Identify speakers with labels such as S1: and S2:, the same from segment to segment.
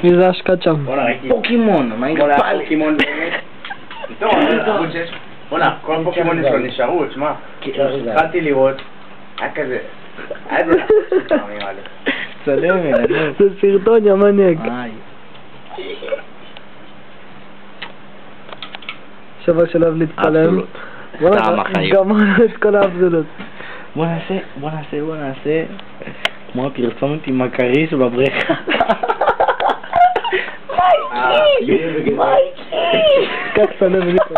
S1: מי זה השקד שם?
S2: פוקימון, מה
S3: בוא'נה, פוקימון באמת. בוא'נה, כל הפוקימונים שלו נשארו, תשמע. התחלתי לראות, היה כזה... היה זה נראה לי.
S2: צלם,
S1: זה סרטון ימניק. שווה שלב להתפלם.
S2: טעם החיים.
S1: גמרנו את כל האבזולות.
S2: בוא נעשה כמו הפרסומת עם הקריש בבריכה. מייקי!
S1: קק פנה וליפו.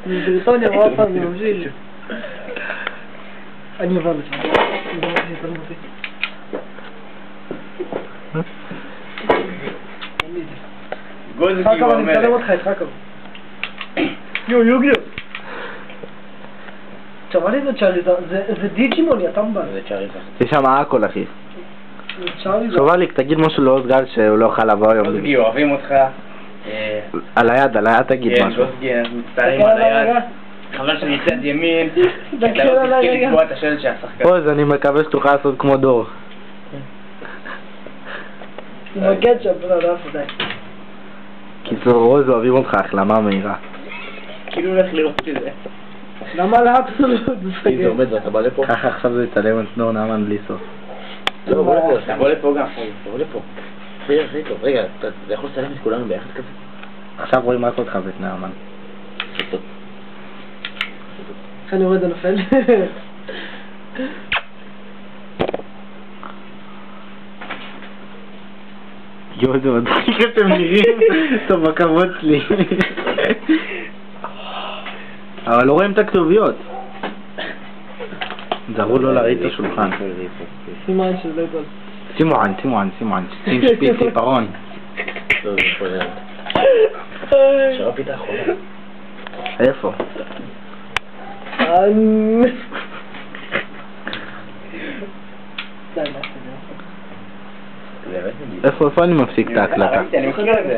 S1: זה סרטון ימרה פעם, זה ממשיך. אני עבר לשם. חכם, אני מצלם אותך, את חכם. יו. תשמע לי זה צ'אריזר, זה דיג'ימון, יא טמבל.
S3: זה צ'אריזר.
S2: זה שם הכל, אחי.
S1: צ'אריזר.
S2: שוואליק, תגיד משהו לאוסגל שהוא לא יכול לבוא היום.
S3: גוזגי, אוהבים אותך.
S2: על היד תגיד
S3: כן,
S2: משהו.
S3: גוזגי, מצטערים על היד. חבל שאני צד ימין. אתה לא תזכיר לקבוע את השלט שהשחקן.
S2: פוז, אני מקווה שתוכל לעשות כמו דור.
S1: עם הגצ'אפ, לא די.
S2: קיצור, רוז, אוהבים אותך, החלמה מהירה.
S3: כאילו הולך לראות את זה.
S1: למה לאבסולוט?
S3: זה עומד ואתה בא לפה?
S2: ככה עכשיו זה יצלם את סנור נאמן בלי סוף.
S3: לא, בוא לפה, תבוא לפה גם. תבוא לפה. רגע, אתה יכול לצלם את כולנו ביחד כזה?
S2: עכשיו רואים רק אותך ואת נאמן.
S1: איך אני רואה את זה נופל?
S2: יואו, זה מדחיק אתם נראים. טוב, בכבוד שלי. אבל לא רואים את הכתוביות. זרו לא להריץ את השולחן.
S1: סימן שזה כל.
S2: סימון. שים שפיץ עיפרון.
S3: טוב, זה פה יד. שרפית האחרונה.
S2: איפה? איפה אני מפסיק את ההקלטה?
S3: אני מכיר את זה.